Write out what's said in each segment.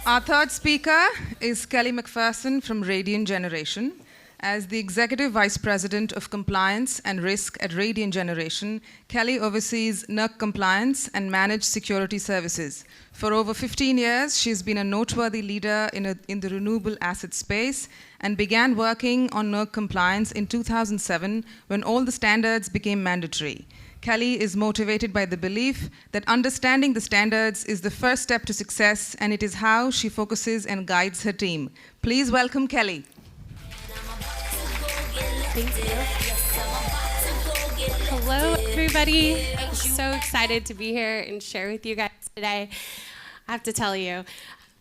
Our third speaker is Kellie Macpherson from Radian Generation. As the Executive Vice President of Compliance and Risk at Radian Generation, Kellie oversees NERC compliance and managed security services. For over 15 years, she's been a noteworthy leader in the renewable asset space and began working on NERC compliance in 2007 when all the standards became mandatory. Kellie is motivated by the belief that understanding the standards is the first step to success, and it is how she focuses and guides her team. Please welcome Kellie. Thank you. Hello, everybody. I'm so excited to be here and share with you guys today. I have to tell you,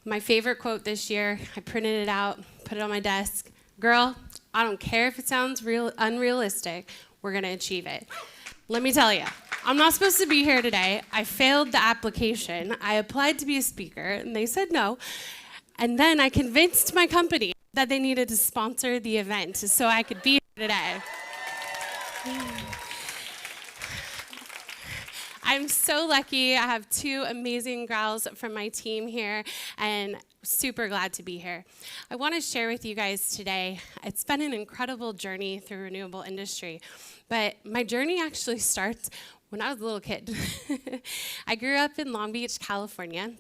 my favorite quote this year, I printed it out, put it on my desk. Girl, I don't care if it sounds unrealistic, we're going to achieve it. Let me tell you, I'm not supposed to be here today. I failed the application. I applied to be a speaker, and they said no. And then I convinced my company that they needed to sponsor the event so I could be here today. I'm so lucky. I have two amazing gals from my team here, and super glad to be here. I want to share with you guys today, it's been an incredible journey through renewable industry, but my journey actually starts when I was a little kid. I grew up in Long Beach, California.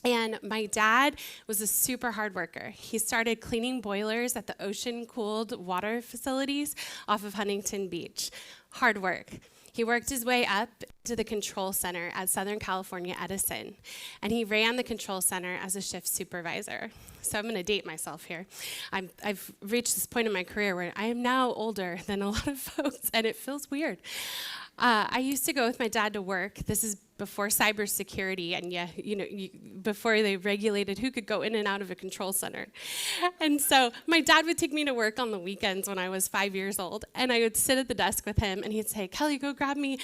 And my dad was a super hard worker. He started cleaning boilers at the ocean-cooled water facilities off of Huntington Beach. Hard work. He worked his way up to the control center at Southern California Edison, and he ran the control center as a shift supervisor. So I'm going to date myself here. I've reached this point in my career where I am now older than a lot of folks, and it feels weird. I used to go with my dad to work. This is before cybersecurity and before they regulated who could go in and out of a control center. And so my dad would take me to work on the weekends when I was 5 years old, and I would sit at the desk with him, and he'd say, Kellie, go grab me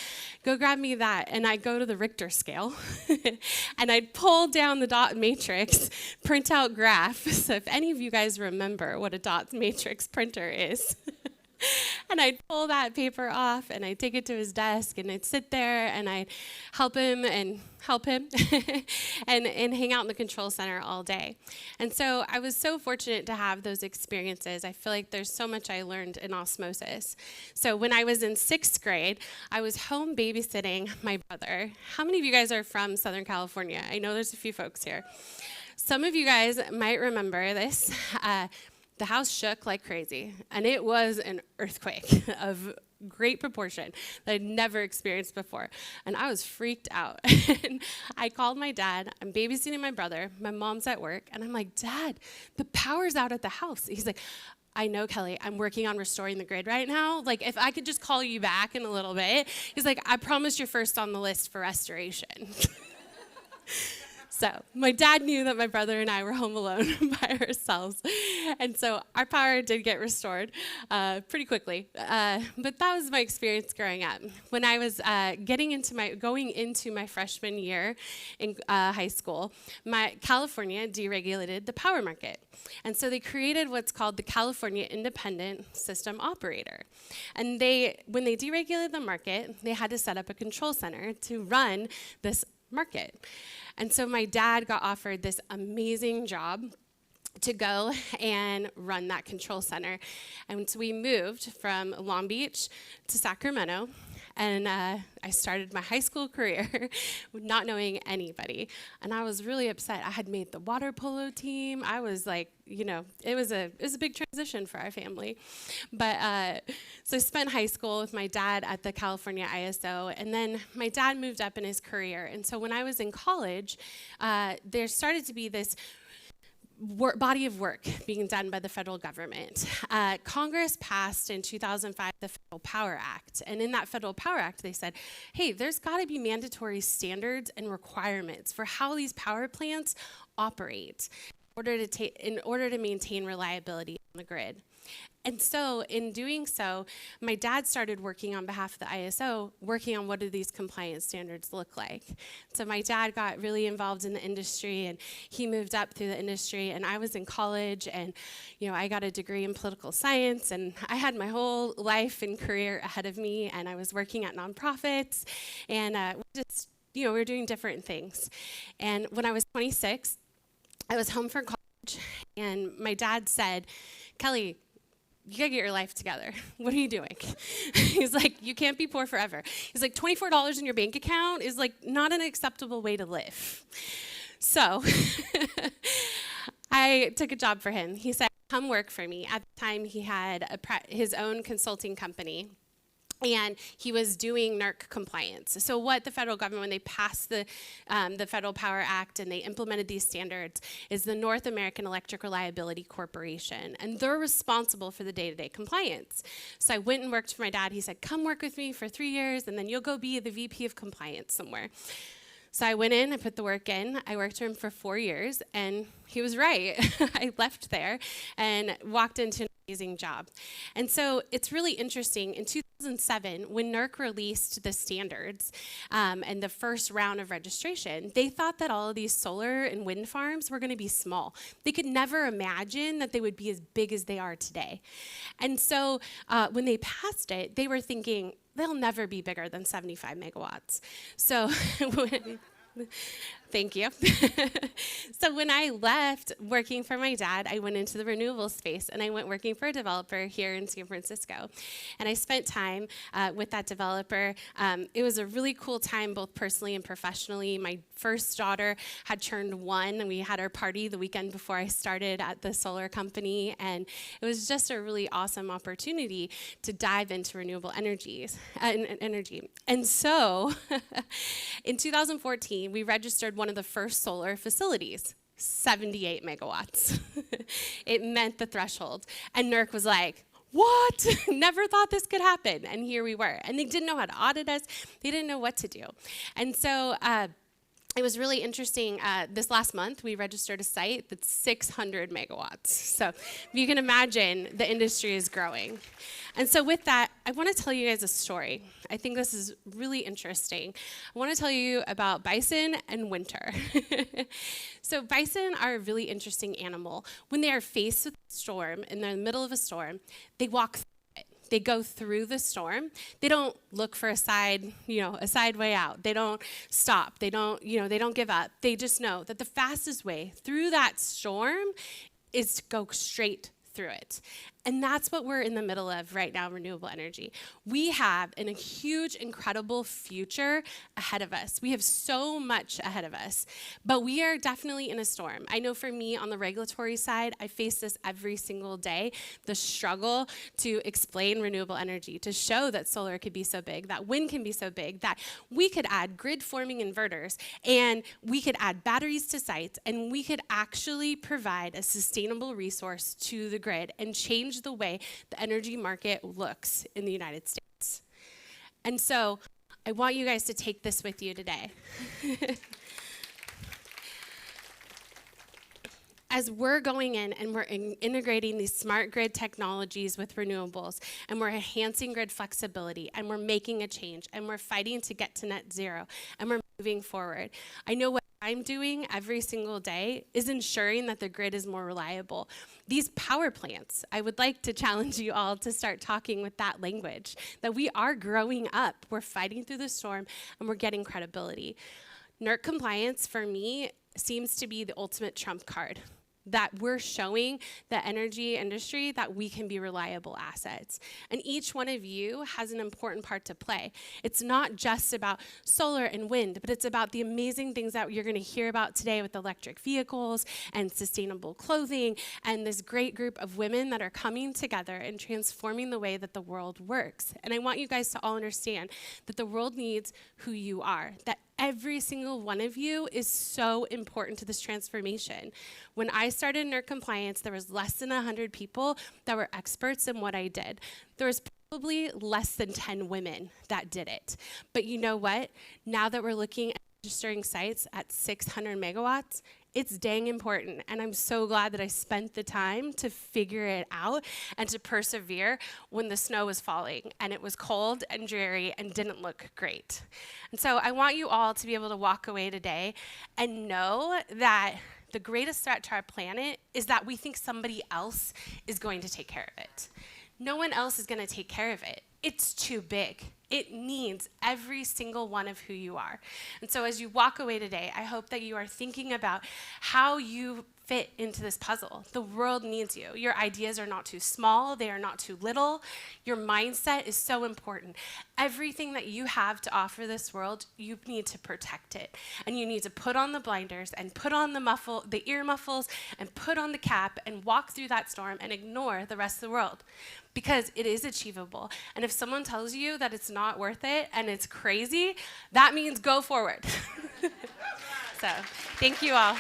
that. And I'd go to the Richter scale, and I'd pull down the dot matrix, print out graphs. So if any of you guys remember what a dot matrix printer is, and I'd pull that paper off, and I'd take it to his desk, and I'd sit there, and I'd help him and hang out in the control center all day. And so I was so fortunate to have those experiences. I feel like there's so much I learned in osmosis. So when I was in 6th grade, I was home babysitting my brother. How many of you guys are from Southern California? I know there's a few folks here. Some of you guys might remember this. The house shook like crazy, and it was an earthquake of great proportion that I'd never experienced before, and I was freaked out. And I called my dad. I'm babysitting my brother. My mom's at work, and I'm like, Dad, the power's out at the house. He's like, I know, Kellie, I'm working on restoring the grid right now. Like, if I could just call you back in a little bit. He's like, I promise you're first on the list for restoration. So my dad knew that my brother and I were home alone by ourselves. And so our power did get restored pretty quickly. But that was my experience growing up. When I was going into my freshman year in high school, California deregulated the power market. And so they created what's called the California Independent System Operator. And when they deregulated the market, they had to set up a control center to run this market. And so my dad got offered this amazing job to go and run that control center. And so we moved from Long Beach to Sacramento, and I started my high school career not knowing anybody. And I was really upset. I had made the water polo team. I was like, it was a big transition for our family. But so I spent high school with my dad at the California ISO, and then my dad moved up in his career. And so when I was in college, there started to be this body of work being done by the federal government. Congress passed in 2005 the Federal Power Act, and in that Federal Power Act they said, hey, there's got to be mandatory standards and requirements for how these power plants operate in order to maintain reliability on the grid. And so in doing so, my dad started working on behalf of the ISO, working on what do these compliance standards look like. So my dad got really involved in the industry, and he moved up through the industry, and I was in college, and I got a degree in political science, and I had my whole life and career ahead of me, and I was working at nonprofits, and we were doing different things. And when I was 26, I was home from college, and my dad said, Kelly, you gotta get your life together. What are you doing? He's like, you can't be poor forever. He's like, $24 in your bank account is like not an acceptable way to live. So I took a job for him. He said, come work for me. At the time, he had his own consulting company, and he was doing NERC compliance. So what the federal government, when they passed the Federal Power Act and they implemented these standards, is the North American Electric Reliability Corporation, and they're responsible for the day-to-day compliance. So I went and worked for my dad. He said, come work with me for 3 years, and then you'll go be the VP of Compliance somewhere. So I went in, I put the work in, I worked for him for 4 years, and he was right. I left there and walked into an amazing job. And so it's really interesting. In 2007, when NERC released the standards and the first round of registration, they thought that all of these solar and wind farms were going to be small. They could never imagine that they would be as big as they are today. And so when they passed it, they were thinking, they'll never be bigger than 75 megawatts. So thank you. So when I left working for my dad, I went into the renewable space, and I went working for a developer here in San Francisco. And I spent time with that developer. It was a really cool time, both personally and professionally. My first daughter had turned 1, and we had our party the weekend before I started at the solar company. And it was just a really awesome opportunity to dive into renewable energy. And so in 2014, we registered one of the first solar facilities, 78 megawatts. It meant the threshold. And NERC was like, what? Never thought this could happen. And here we were. And they didn't know how to audit us. They didn't know what to do. And so it was really interesting. This last month, we registered a site that's 600 megawatts. So you can imagine the industry is growing. And so with that, I want to tell you guys a story. I think this is really interesting. I want to tell you about bison and winter. So bison are a really interesting animal. When they are faced with a storm, and they're in the middle of a storm, they walk through it. They go through the storm. They don't look for a side way out. They don't stop. They don't give up. They just know that the fastest way through that storm is to go straight through it. And that's what we're in the middle of right now, renewable energy. We have a huge, incredible future ahead of us. We have so much ahead of us, but we are definitely in a storm. I know for me on the regulatory side, I face this every single day, the struggle to explain renewable energy, to show that solar could be so big, that wind can be so big, that we could add grid-forming inverters, and we could add batteries to sites, and we could actually provide a sustainable resource to the grid and change the way the energy market looks in the United States. And so I want you guys to take this with you today. As we're going in and we're integrating these smart grid technologies with renewables, and we're enhancing grid flexibility, and we're making a change, and we're fighting to get to net zero, and we're moving forward, I know what I'm doing every single day is ensuring that the grid is more reliable. These power plants, I would like to challenge you all to start talking with that language, that we are growing up, we're fighting through the storm, and we're getting credibility. NERC compliance, for me, seems to be the ultimate trump card, that we're showing the energy industry that we can be reliable assets. And each one of you has an important part to play. It's not just about solar and wind, but it's about the amazing things that you're going to hear about today with electric vehicles and sustainable clothing, and this great group of women that are coming together and transforming the way that the world works. And I want you guys to all understand that the world needs who you are, that every single one of you is so important to this transformation. When I started NERC compliance, there was less than 100 people that were experts in what I did. There was probably less than 10 women that did it. But you know what? Now that we're looking at registering sites at 600 megawatts, it's dang important, and I'm so glad that I spent the time to figure it out and to persevere when the snow was falling and it was cold and dreary and didn't look great. And so I want you all to be able to walk away today and know that the greatest threat to our planet is that we think somebody else is going to take care of it. No one else is going to take care of it. it's too big. It needs every single one of who you are. And so as you walk away today, I hope that you are thinking about how you fit into this puzzle. The world needs you. Your ideas are not too small. They are not too little. Your mindset is so important. Everything that you have to offer this world, you need to protect it. And you need to put on the blinders and put on the ear muffles and put on the cap and walk through that storm and ignore the rest of the world. Because it is achievable. And if someone tells you that it's not worth it and it's crazy, that means go forward. So, thank you all.